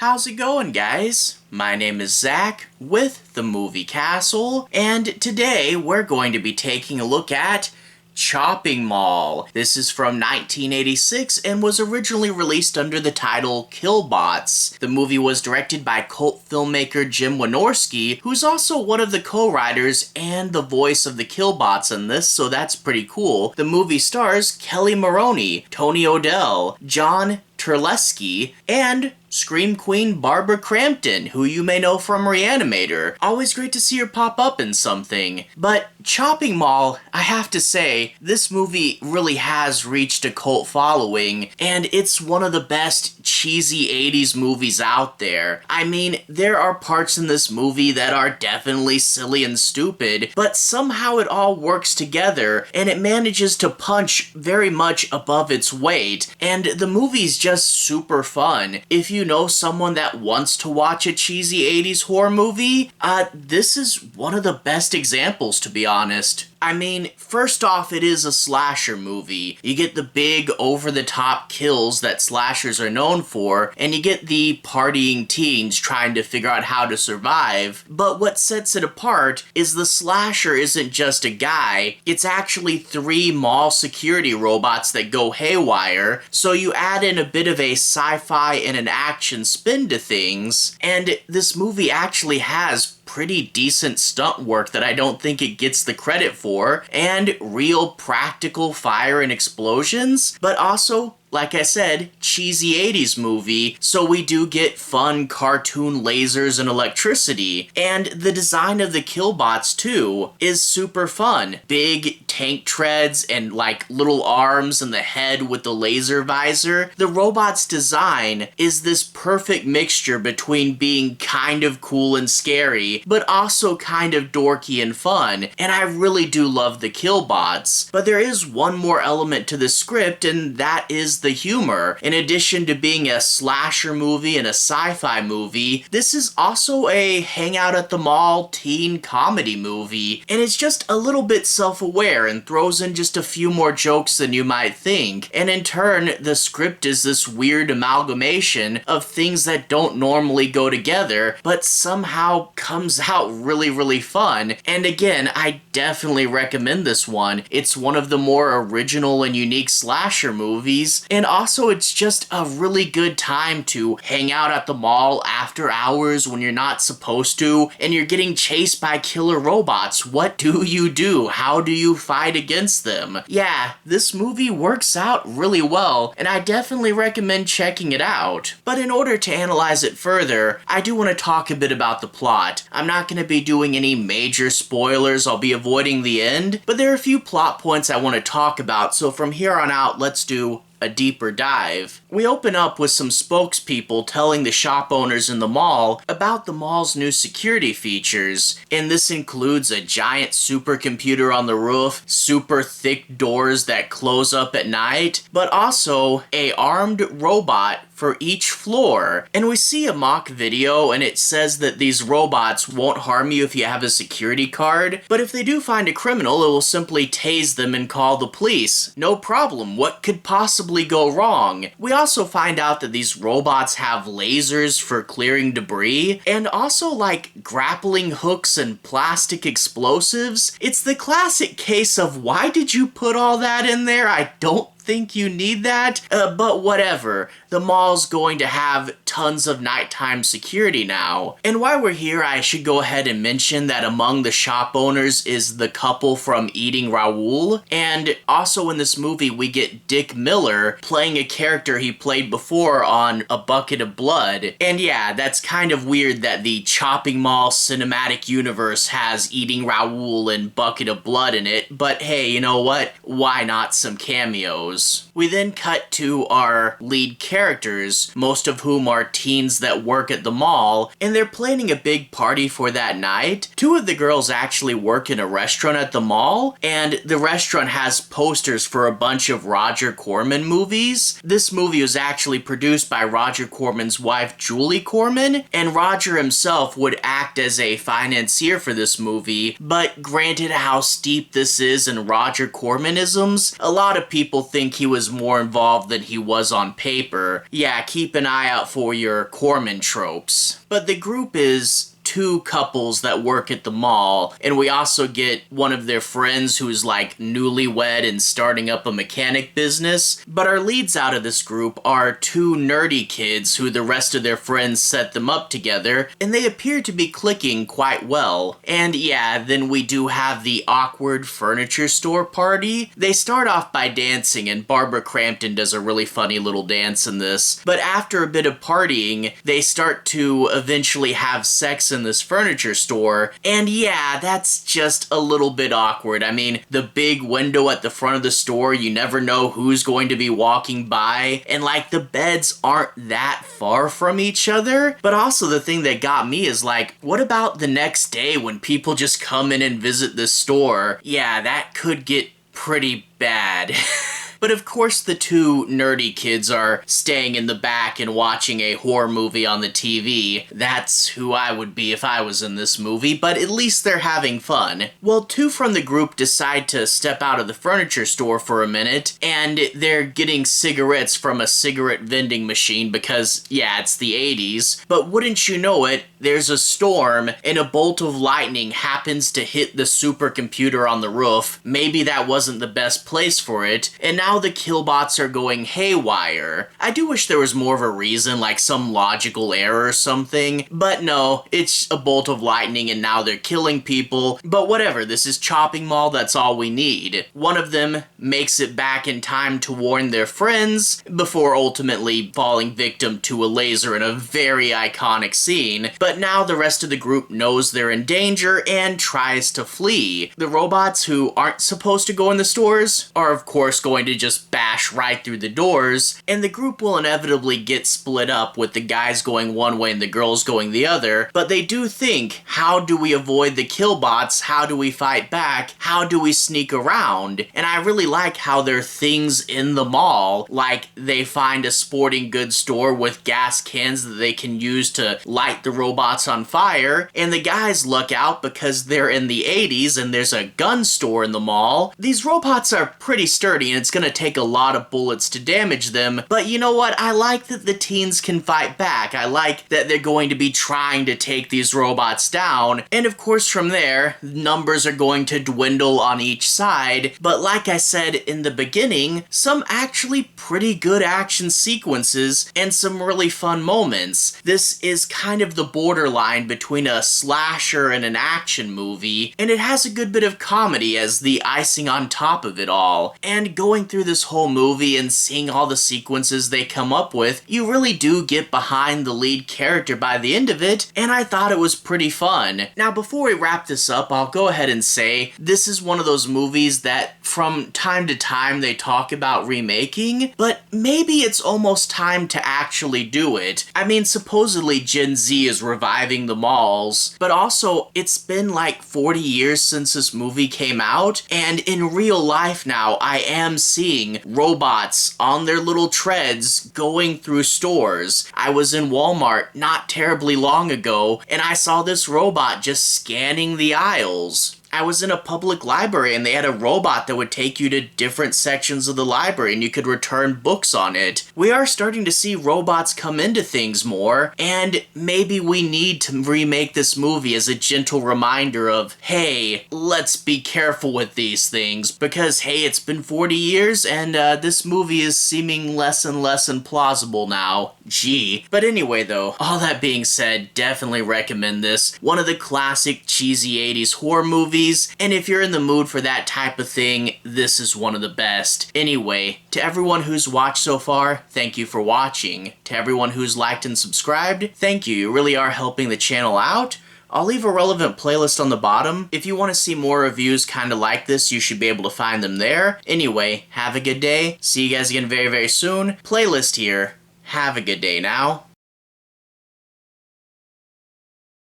How's it going, guys? My name is Zach with the Movie Castle, and today we're going to be taking a look at Chopping Mall. This is from 1986 and was originally released under the title Killbots. The movie was directed by cult filmmaker Jim Wynorsky, who's also one of the co-writers and the voice of the Killbots in this, so that's pretty cool. The movie stars Kelli Maroney, Tony O'Dell, John Terlesky, and Scream Queen Barbara Crampton, who you may know from Reanimator. Always great to see her pop up in something. But Chopping Mall, I have to say, this movie really has reached a cult following, and it's one of the best cheesy 80s movies out there. I mean, there are parts in this movie that are definitely silly and stupid, but somehow it all works together, and it manages to punch very much above its weight, and the movie's just super fun. If you know someone that wants to watch a cheesy 80s horror movie, this is one of the best examples, to be honest. I mean, first off, it is a slasher movie. You get the big, over-the-top kills that slashers are known for, and you get the partying teens trying to figure out how to survive. But what sets it apart is the slasher isn't just a guy, it's actually 3 mall security robots that go haywire, so you add in a bit of a sci-fi and an action spin to things, and this movie actually has pretty decent stunt work that I don't think it gets the credit for, and real practical fire and explosions, but also, like I said, cheesy 80s movie, so we do get fun cartoon lasers and electricity. And the design of the Killbots, too, is super fun. Big tank treads and, like, little arms and the head with the laser visor. The robot's design is this perfect mixture between being kind of cool and scary, but also kind of dorky and fun. And I really do love the Killbots. But there is one more element to the script, and that is the humor. In addition to being a slasher movie and a sci-fi movie, this is also a hangout at the mall teen comedy movie, and it's just a little bit self-aware and throws in just a few more jokes than you might think. And in turn, the script is this weird amalgamation of things that don't normally go together, but somehow comes out really fun. And again, I definitely recommend this one. It's one of the more original and unique slasher movies, and also it's just a really good time to hang out at the mall after hours when you're not supposed to, and you're getting chased by killer robots. What do you do? How do you fight against them? Yeah, this movie works out really well, and I definitely recommend checking it out. But in order to analyze it further, I do want to talk a bit about the plot. I'm not going to be doing any major spoilers, I'll be avoiding the end, but there are a few plot points I want to talk about, so from here on out, let's do a deeper dive. We open up with some spokespeople telling the shop owners in the mall about the mall's new security features, and this includes a giant supercomputer on the roof, super thick doors that close up at night, but also a armed robot for each floor. And we see a mock video, and it says that these robots won't harm you if you have a security card, but if they do find a criminal, it will simply tase them and call the police. No problem, what could possibly go wrong? We also find out that these robots have lasers for clearing debris, and also like grappling hooks and plastic explosives. It's the classic case of, why did you put all that in there? I don't think you need that, but whatever. The mall's going to have tons of nighttime security now. And while we're here, I should go ahead and mention that among the shop owners is the couple from Eating Raoul, and also in this movie we get Dick Miller playing a character he played before on A Bucket of Blood. And yeah, that's kind of weird that the Chopping Mall cinematic universe has Eating Raoul and Bucket of Blood in it, but hey, you know what? Why not some cameos? We then cut to our lead characters, most of whom are teens that work at the mall, and they're planning a big party for that night. 2 of the girls actually work in a restaurant at the mall, and the restaurant has posters for a bunch of Roger Corman movies. This movie was actually produced by Roger Corman's wife, Julie Corman, and Roger himself would act as a financier for this movie, but granted how steep this is in Roger Cormanisms, a lot of people think he was more involved than he was on paper. Yeah, keep an eye out for for your Corman tropes. But the group is two couples that work at the mall, and we also get one of their friends who's like newlywed and starting up a mechanic business. But our leads out of this group are two nerdy kids who the rest of their friends set them up together, and they appear to be clicking quite well. And yeah, then we do have the awkward furniture store party. They start off by dancing, and Barbara Crampton does a really funny little dance in this. But after a bit of partying, they start to eventually have sex in this furniture store, and yeah, that's just a little bit awkward. I mean, the big window at the front of the store, you never know who's going to be walking by, and like the beds aren't that far from each other. But also the thing that got me is like, what about the next day when people just come in and visit this store? Yeah, that could get pretty bad. But of course the two nerdy kids are staying in the back and watching a horror movie on the TV. That's who I would be if I was in this movie, but at least they're having fun. Well, two from the group decide to step out of the furniture store for a minute, and they're getting cigarettes from a cigarette vending machine because, yeah, it's the 80s. But wouldn't you know it, there's a storm, and a bolt of lightning happens to hit the supercomputer on the roof. Maybe that wasn't the best place for it, and now the Killbots are going haywire. I do wish there was more of a reason, like some logical error or something, but no, it's a bolt of lightning and now they're killing people. But whatever, this is Chopping Mall, that's all we need. One of them makes it back in time to warn their friends before ultimately falling victim to a laser in a very iconic scene, but now the rest of the group knows they're in danger and tries to flee. The robots who aren't supposed to go in the stores are of course going to just bash right through the doors, and the group will inevitably get split up with the guys going one way and the girls going the other. But they do think, how do we avoid the Killbots? How do we fight back? How do we sneak around? And I really like how there are things in the mall, like they find a sporting goods store with gas cans that they can use to light the robots on fire, and the guys luck out because they're in the 80s and there's a gun store in the mall. These robots are pretty sturdy and it's gonna take a lot of bullets to damage them, but you know what? I like that the teens can fight back. I like that they're going to be trying to take these robots down, and of course from there, numbers are going to dwindle on each side, but like I said in the beginning, some actually pretty good action sequences and some really fun moments. This is kind of the borderline between a slasher and an action movie, and it has a good bit of comedy as the icing on top of it all. And going through this whole movie and seeing all the sequences they come up with, you really do get behind the lead character by the end of it, and I thought it was pretty fun. Now before we wrap this up, I'll go ahead and say this is one of those movies that from time to time they talk about remaking, but maybe it's almost time to actually do it. I mean, supposedly Gen Z is reviving the malls, but also it's been like 40 years since this movie came out, and in real life now I am seeing robots on their little treads going through stores. I was in Walmart not terribly long ago, and I saw this robot just scanning the aisles. I was in a public library and they had a robot that would take you to different sections of the library and you could return books on it. We are starting to see robots come into things more, and maybe we need to remake this movie as a gentle reminder of, hey, let's be careful with these things, because hey, it's been 40 years and this movie is seeming less and less implausible now. Gee. But anyway though, all that being said, definitely recommend this. One of the classic cheesy 80s horror movies, and if you're in the mood for that type of thing, this is one of the best. Anyway, to everyone who's watched so far, thank you for watching. To everyone who's liked and subscribed, thank you. You really are helping the channel out. I'll leave a relevant playlist on the bottom. If you want to see more reviews kind of like this, you should be able to find them there. Anyway, have a good day. See you guys again very, very soon. Playlist here. Have a good day now.